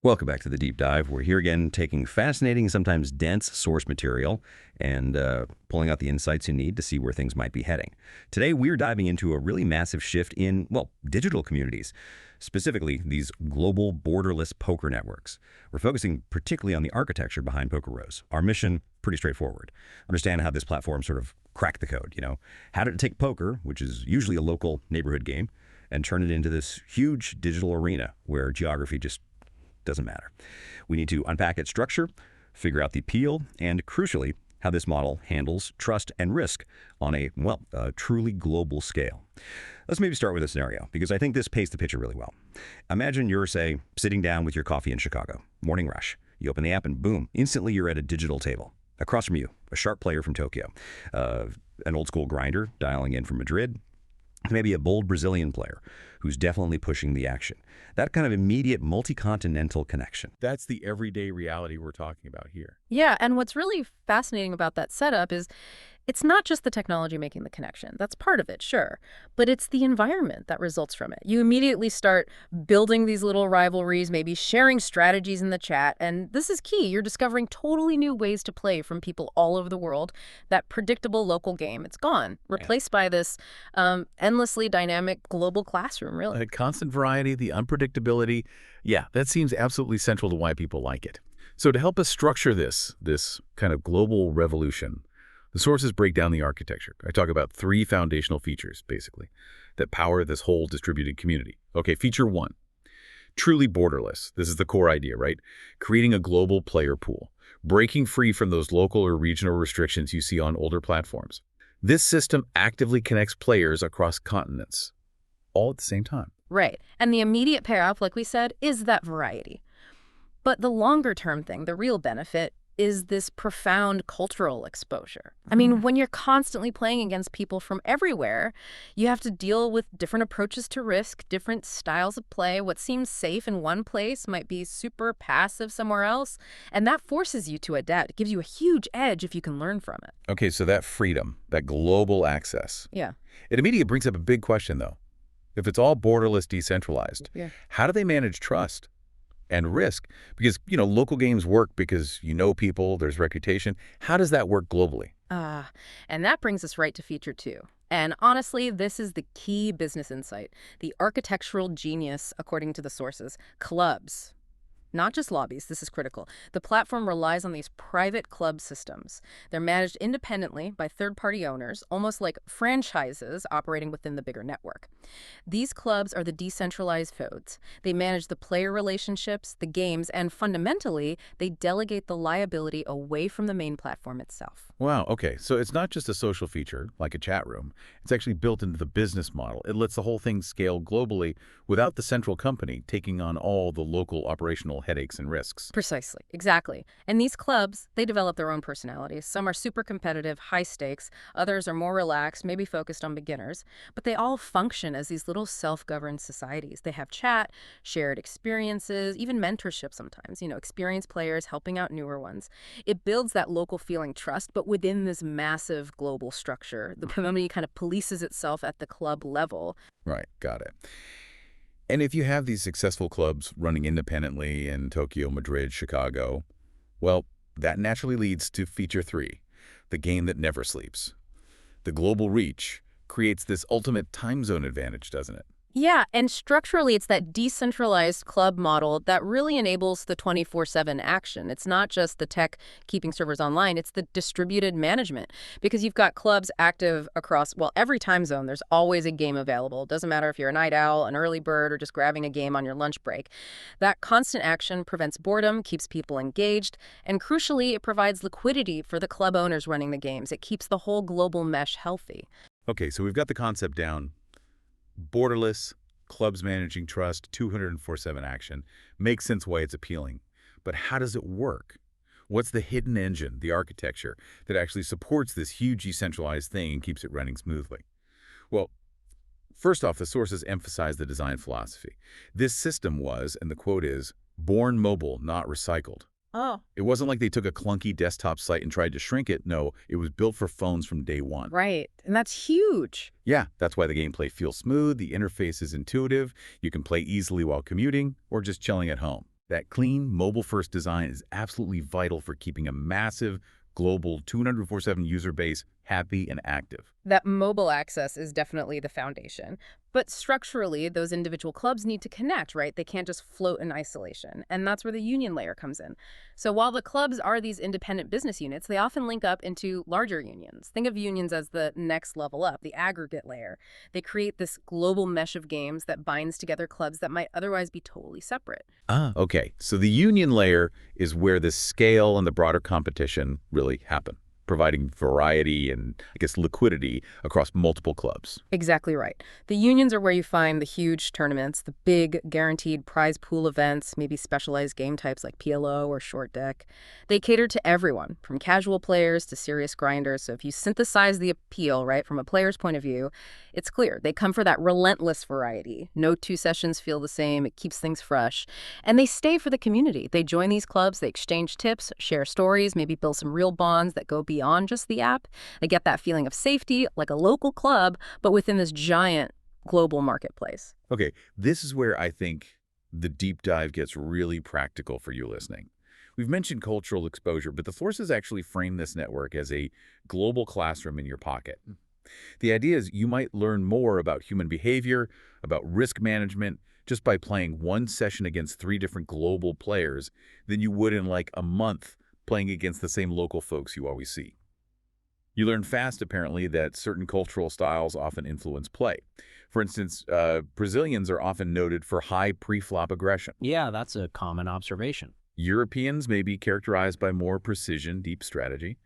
Welcome back to the Deep Dive. We're here again taking fascinating, sometimes dense source material and pulling out the insights you need to see where things might be heading. Today, we're diving into a really massive shift in, well, digital communities, specifically these global borderless poker networks. We're focusing particularly on the architecture behind PokerBros. Our mission, pretty straightforward. Understand how this platform sort of cracked the code, How did it take poker, which is usually a local neighborhood game, and turn it into this huge digital arena where geography just doesn't matter. We need to unpack its structure, figure out the appeal, and crucially, how this model handles trust and risk on a truly global scale. Let's maybe start with a scenario, because I think this paints the picture really well. Imagine you're, say, sitting down with your coffee in Chicago, morning rush. You open the app and boom, instantly you're at a digital table. Across from you, a sharp player from Tokyo, an old school grinder dialing in from Madrid, maybe a bold Brazilian player who's definitely pushing the action. That kind of immediate multi-continental connection. That's the everyday reality we're talking about here. Yeah, and what's really fascinating about that setup is it's not just the technology making the connection. That's part of it, sure. But it's the environment that results from it. You immediately start building these little rivalries, maybe sharing strategies in the chat. And this is key. You're discovering totally new ways to play from people all over the world. That predictable local game, it's gone. Replaced by this endlessly dynamic global classroom, really. The constant variety, the unpredictability. Yeah, that seems absolutely central to why people like it. So to help us structure this kind of global revolution, the sources break down the architecture. I talk about three foundational features, basically, that power this whole distributed community. Okay, feature one, truly borderless. This is the core idea, right? Creating a global player pool, breaking free from those local or regional restrictions you see on older platforms. This system actively connects players across continents, all at the same time. Right. And the immediate payoff, like we said, is that variety. But the longer-term thing, the real benefit, is this profound cultural exposure. I mean, when you're constantly playing against people from everywhere, you have to deal with different approaches to risk, different styles of play. What seems safe in one place might be super passive somewhere else, and that forces you to adapt. It gives you a huge edge if you can learn from it. Okay, so that freedom, that global access. Yeah. It immediately brings up a big question, though. If it's all borderless, decentralized, how do they manage trust and risk? Because, local games work because you know people, there's reputation. How does that work globally? And that brings us right to feature two. And honestly, this is the key business insight, the architectural genius, according to the sources, clubs. Not just lobbies, this is critical. The platform relies on these private club systems. They're managed independently by third-party owners, almost like franchises operating within the bigger network. These clubs are the decentralized fodes. They manage the player relationships, the games, and fundamentally, they delegate the liability away from the main platform itself. Wow, okay. So it's not just a social feature, like a chat room. It's actually built into the business model. It lets the whole thing scale globally without the central company taking on all the local operational headaches and risks. Precisely. Exactly. And these clubs, they develop their own personalities. Some are super competitive, high stakes. Others are more relaxed, maybe focused on beginners. But they all function as these little self-governed societies. They have chat, shared experiences, even mentorship sometimes. Experienced players helping out newer ones. It builds that local feeling trust, but within this massive global structure. The community kind of polices itself at the club level. Right, got it. And if you have these successful clubs running independently in Tokyo, Madrid, Chicago, well, that naturally leads to feature three, the game that never sleeps. The global reach creates this ultimate time zone advantage, doesn't it? Yeah, and structurally, it's that decentralized club model that really enables the 24/7 action. It's not just the tech keeping servers online, it's the distributed management. Because you've got clubs active across, every time zone. There's always a game available. It doesn't matter if you're a night owl, an early bird, or just grabbing a game on your lunch break. That constant action prevents boredom, keeps people engaged, and crucially, it provides liquidity for the club owners running the games. It keeps the whole global mesh healthy. Okay, so we've got the concept down. Borderless, clubs managing trust, 204/7 action. Makes sense why it's appealing. But how does it work? What's the hidden engine, the architecture, that actually supports this huge decentralized thing and keeps it running smoothly? Well, first off, the sources emphasize the design philosophy. This system was, and the quote is, born mobile, not recycled. Oh. It wasn't like they took a clunky desktop site and tried to shrink it. No, it was built for phones from day one. Right. And that's huge. Yeah, that's why the gameplay feels smooth, the interface is intuitive, you can play easily while commuting or just chilling at home. That clean, mobile-first design is absolutely vital for keeping a massive, global 247 user base happy and active. That mobile access is definitely the foundation. But structurally, those individual clubs need to connect, right? They can't just float in isolation. And that's where the union layer comes in. So while the clubs are these independent business units, they often link up into larger unions. Think of unions as the next level up, the aggregate layer. They create this global mesh of games that binds together clubs that might otherwise be totally separate. Okay. So the union layer is where the scale and the broader competition really happen, providing variety and, I guess, liquidity across multiple clubs. Exactly right. The unions are where you find the huge tournaments, the big guaranteed prize pool events, maybe specialized game types like PLO or short deck. They cater to everyone, from casual players to serious grinders. So if you synthesize the appeal, right, from a player's point of view, it's clear. They come for that relentless variety. No two sessions feel the same. It keeps things fresh. And they stay for the community. They join these clubs, they exchange tips, share stories, maybe build some real bonds that go beyond just the app. They get that feeling of safety, like a local club, but within this giant global marketplace. Okay, this is where I think the deep dive gets really practical for you listening. We've mentioned cultural exposure, but the sources actually frame this network as a global classroom in your pocket. The idea is you might learn more about human behavior, about risk management, just by playing one session against 3 different global players than you would in like a month playing against the same local folks you always see. You learn fast, apparently, that certain cultural styles often influence play. For instance, Brazilians are often noted for high pre-flop aggression. Yeah, that's a common observation. Europeans may be characterized by more precision, deep strategy.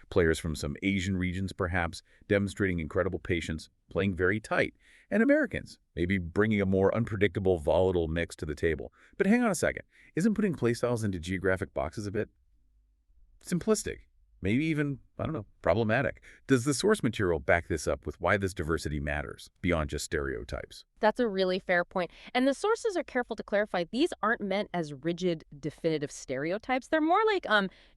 Players from some Asian regions, perhaps, demonstrating incredible patience, playing very tight. And Americans, maybe bringing a more unpredictable, volatile mix to the table. But hang on a second. Isn't putting playstyles into geographic boxes a bit simplistic? Maybe even, I don't know, problematic. Does the source material back this up with why this diversity matters, beyond just stereotypes? That's a really fair point. And the sources are careful to clarify these aren't meant as rigid, definitive stereotypes. They're more like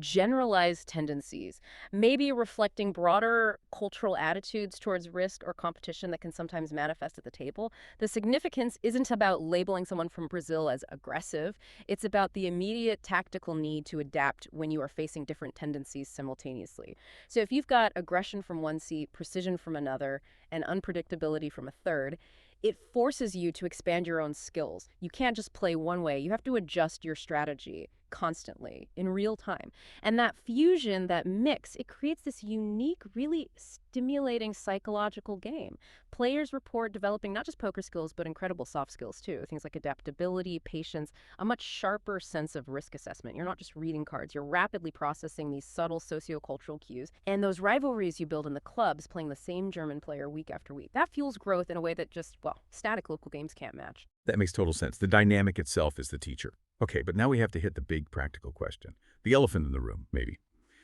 generalized tendencies, maybe reflecting broader cultural attitudes towards risk or competition that can sometimes manifest at the table. The significance isn't about labeling someone from Brazil as aggressive. It's about the immediate tactical need to adapt when you are facing different tendencies simultaneously. So if you've got aggression from one seat, precision from another, and unpredictability from a third, it forces you to expand your own skills. You can't just play one way. You have to adjust your strategy constantly in real time. And that fusion, that mix, it creates this unique, really stimulating psychological game. Players report developing not just poker skills, but incredible soft skills too. Things like adaptability, patience, a much sharper sense of risk assessment. You're not just reading cards. You're rapidly processing these subtle sociocultural cues. And those rivalries you build in the clubs, playing the same German player week after week, that fuels growth in a way that just, well, static local games can't match. That makes total sense. The dynamic itself is the teacher. Okay, but now we have to hit the big practical question. The elephant in the room, maybe.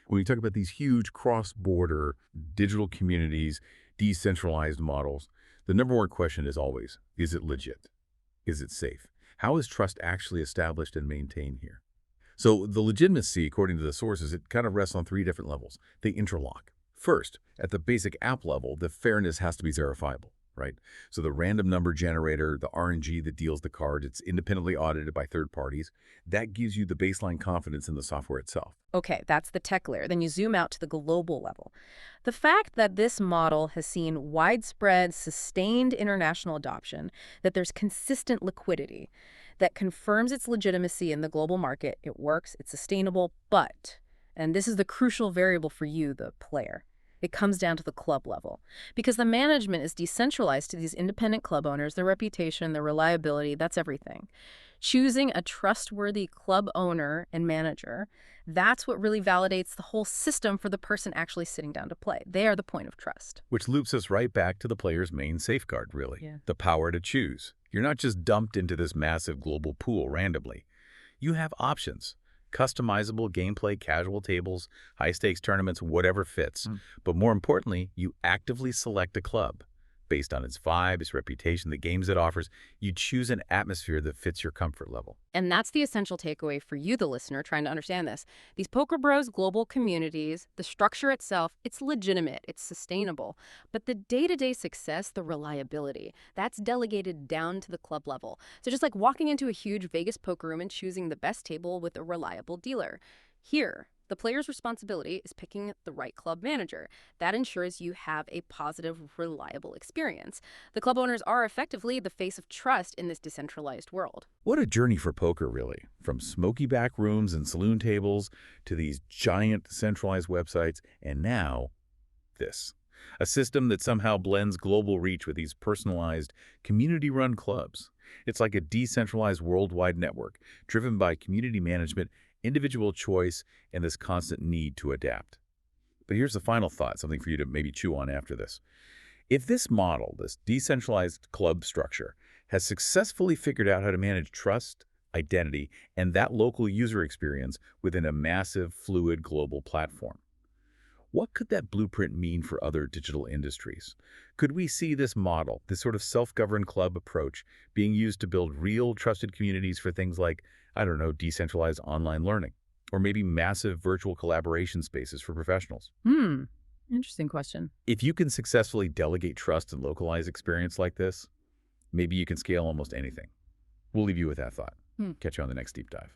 When we talk about these huge cross-border digital communities, decentralized models, the number one question is always, is it legit? Is it safe? How is trust actually established and maintained here? So the legitimacy, according to the sources, it kind of rests on 3 different levels. They interlock. First, at the basic app level, the fairness has to be verifiable. Right? So the random number generator, the RNG that deals the card, it's independently audited by third parties. That gives you the baseline confidence in the software itself. Okay, that's the tech layer. Then you zoom out to the global level. The fact that this model has seen widespread, sustained international adoption, that there's consistent liquidity, that confirms its legitimacy in the global market, it works, it's sustainable, but, and this is the crucial variable for you, the player, it comes down to the club level. Because the management is decentralized to these independent club owners, their reputation, their reliability, that's everything. Choosing a trustworthy club owner and manager, that's what really validates the whole system for the person actually sitting down to play. They are the point of trust. Which loops us right back to the player's main safeguard, really. Yeah. The power to choose. You're not just dumped into this massive global pool randomly. You have options. Customizable gameplay, casual tables, high-stakes tournaments, whatever fits. But more importantly, you actively select a club. based on its vibe, its reputation, the games it offers. You choose an atmosphere that fits your comfort level. And that's the essential takeaway for you, the listener, trying to understand this. These PokerBros global communities, the structure itself, it's legitimate, it's sustainable. But the day-to-day success, the reliability, that's delegated down to the club level. So just like walking into a huge Vegas poker room and choosing the best table with a reliable dealer. Here, the player's responsibility is picking the right club manager. That ensures you have a positive, reliable experience. The club owners are effectively the face of trust in this decentralized world. What a journey for poker, really. From smoky back rooms and saloon tables to these giant centralized websites, and now this. A system that somehow blends global reach with these personalized, community-run clubs. It's like a decentralized worldwide network driven by community management, individual choice, and this constant need to adapt. But here's the final thought, something for you to maybe chew on after this. If this model, this decentralized club structure, has successfully figured out how to manage trust, identity, and that local user experience within a massive, fluid global platform, what could that blueprint mean for other digital industries? Could we see this model, this sort of self-governed club approach, being used to build real trusted communities for things like, I don't know, decentralized online learning, or maybe massive virtual collaboration spaces for professionals? Interesting question. If you can successfully delegate trust and localize experience like this, maybe you can scale almost anything. We'll leave you with that thought. Catch you on the next deep dive.